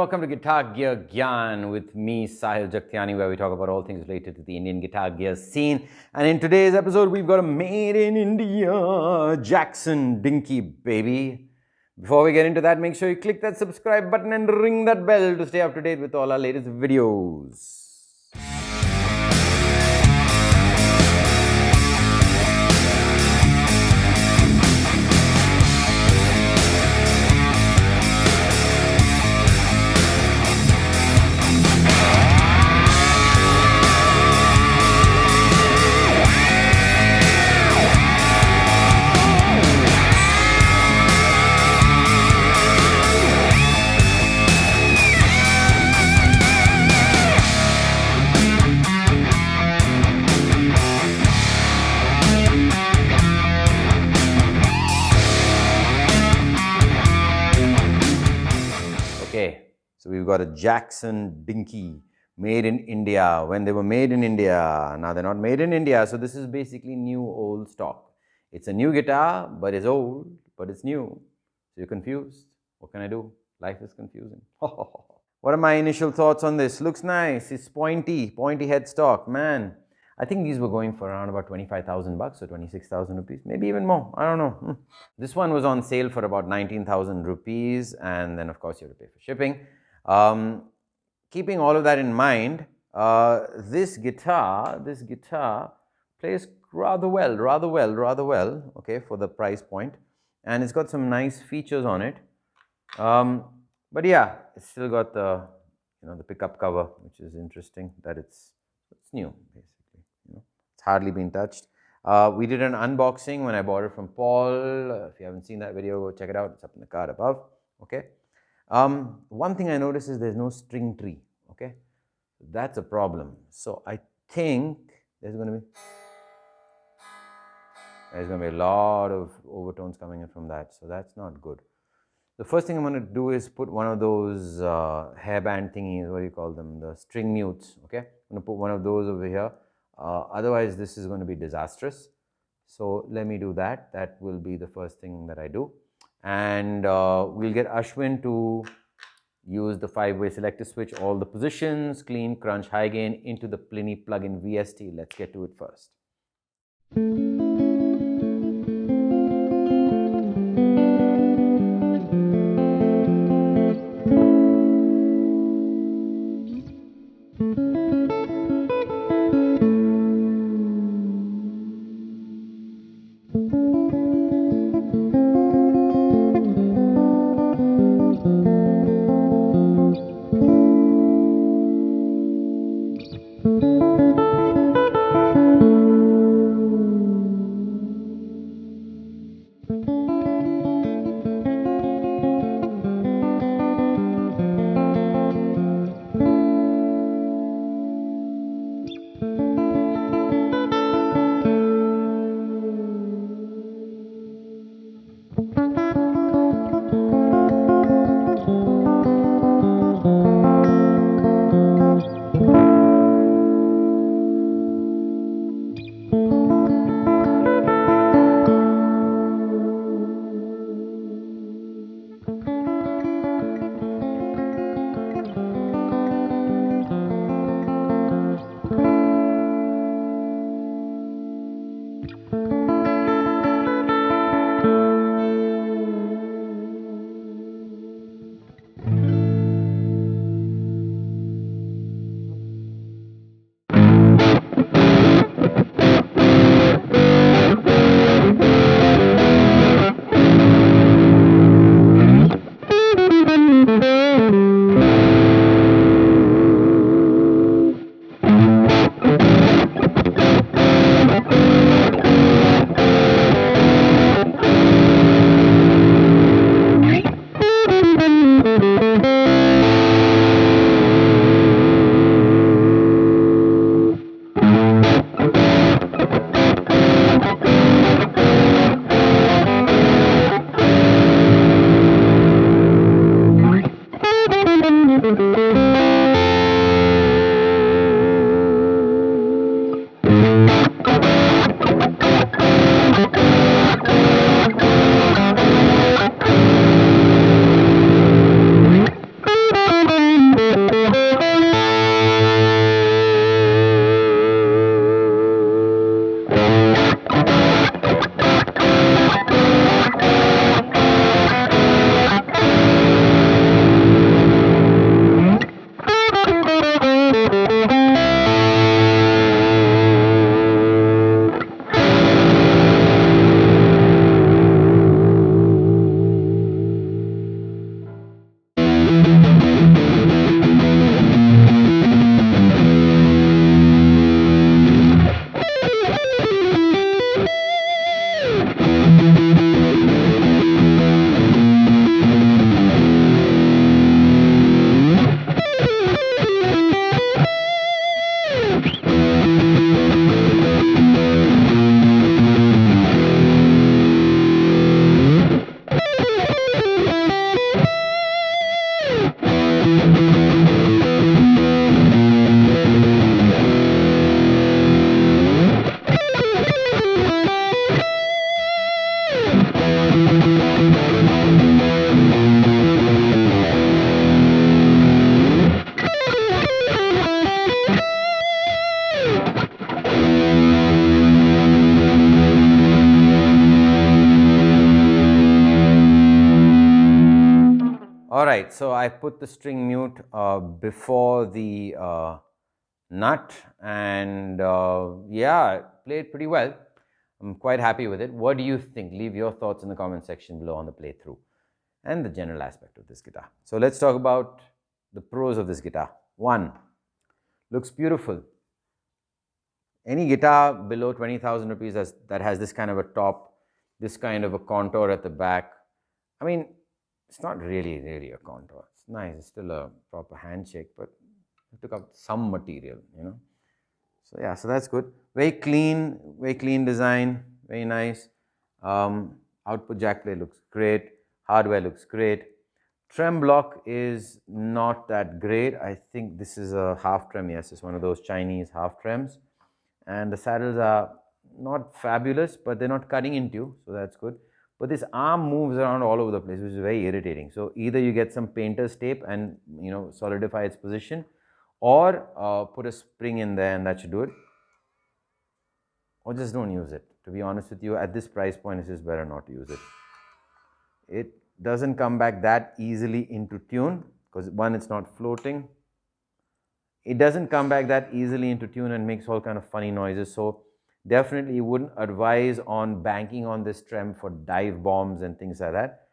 welcome to Guitar Gear Gyan with me, Sahil Jagtiani, where we talk about all things related to the Indian guitar gear scene. And in today's episode, we've got a made in India Jackson DInky, baby. Before we get into that, make sure you click that subscribe button and ring that bell to stay up to date with all our latest videos. Okay, so we've got a Jackson DInky made in India when they were made in India. Now they're not made in India, so this is basically new old stock. It's a new guitar, but it's old, but it's new. So you're confused. What can I do? Life is confusing. What are my initial thoughts on this? Looks nice. It's pointy headstock. Man, I think these were going for around about 25,000 bucks or 26,000 rupees, maybe even more. I don't know. This one was on sale for about 19,000 rupees, and then of course you have to pay for shipping. Keeping all of that in mind, this guitar plays rather well, okay, for the price point, and it's got some nice features on it. But yeah, it's still got the the pickup cover, which is interesting that it's new basically. It's hardly been touched. We did an unboxing when I bought it from Paul. If you haven't seen that video, go check it out. It's up in the card above. Okay. One thing I noticed is there's no string tree. Okay, that's a problem. So I think there's going to be a lot of overtones coming in from that. So that's not good. The first thing I'm going to do is put one of those hairband thingies. What do you call them? The string mutes. Okay, I'm going to put one of those over here. Otherwise, this is going to be disastrous. So let me do that. That will be the first thing that I do. And we'll get Ashwin to use the 5-way selector switch, all the positions, clean, crunch, high gain into the Plini plugin VST. Let's get to it first. right, so I put the string mute before the nut, and yeah, it played pretty well. I'm quite happy with it. What do you think? Leave your thoughts in the comment section below on the playthrough and the general aspect of this guitar. So let's talk about the pros of this guitar. One, looks beautiful. Any guitar below 20,000 rupees that has this kind of a top, this kind of a contour at the back, I mean, it's not really a contour. It's nice. It's still a proper handshake, but it took up some material, you know. So yeah, so that's good. Very clean design, very nice. Output jack play looks great. Hardware looks great. Trem block is not that great. I think this is a half trem. Yes, it's one of those Chinese half trems. And the saddles are not fabulous, but they're not cutting into you, so that's good. But this arm moves around all over the place, which is very irritating. So either you get some painter's tape and, you know, solidify its position, or put a spring in there and that should do it, or just don't use it. To be honest with you, at this price point, it's just better not to use it. It doesn't come back that easily into tune because, one, it's not floating. It doesn't come back that easily into tune and makes all kind of funny noises. So definitely wouldn't advise on banking on this trem for dive bombs and things like that.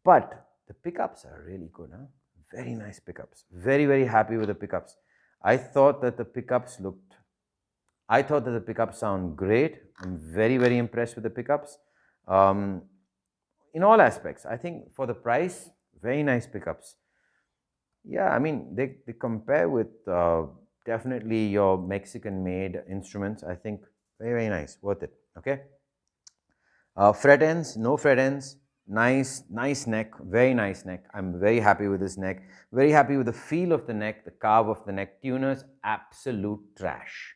But the pickups are really good, huh? Very nice pickups. Very happy with the pickups. I thought that the pickups sound great. I'm very impressed with the pickups. In all aspects, I think for the price, very nice pickups. Yeah, I mean, they compare with definitely your Mexican-made instruments. I think very nice, worth it, okay? Fret ends, no fret ends, nice neck, very nice neck. I'm very happy with this neck, very happy with the feel of the neck, the carve of the neck. Tuners, absolute trash,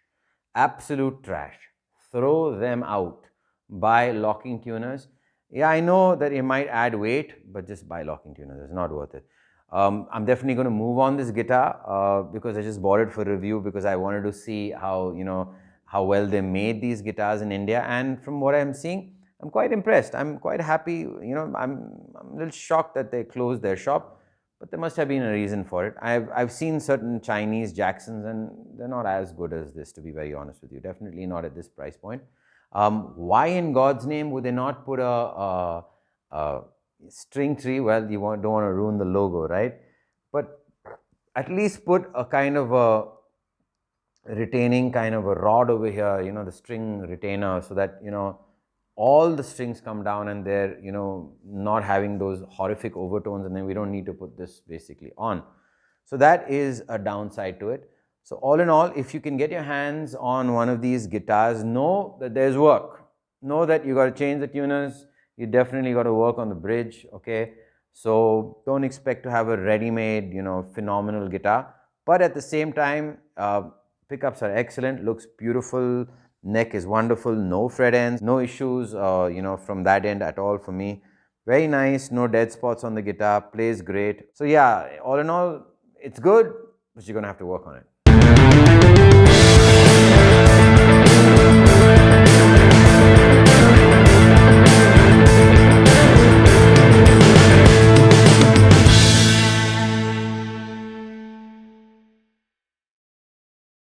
absolute trash. Throw them out. Buy locking tuners. Yeah, I know that it might add weight, but just buy locking tuners. It's not worth it. I'm definitely going to move on this guitar because I just bought it for review because I wanted to see how, you know, how well they made these guitars in India, and from what I'm seeing, I'm quite impressed. I'm quite happy. You know, I'm a little shocked that they closed their shop, but there must have been a reason for it. I've seen certain Chinese Jacksons and they're not as good as this, to be very honest with you. Definitely not at this price point. Why in God's name would they not put a string tree? Well, you don't want to ruin the logo, right? But at least put a kind of a retaining kind of a rod over here, you know, the string retainer, so that, you know, all the strings come down and they're, you know, not having those horrific overtones, and then we don't need to put this basically on. So that is a downside to it. So all in all, if you can get your hands on one of these guitars, know that there's work. Know that you got to change the tuners. You definitely got to work on the bridge, okay? So don't expect to have a ready-made, you know, phenomenal guitar. But at the same time, pickups are excellent, looks beautiful, neck is wonderful, no fret ends, no issues, you know, from that end at all for me. Very nice, no dead spots on the guitar, plays great. So yeah, all in all, it's good, but you're going to have to work on it.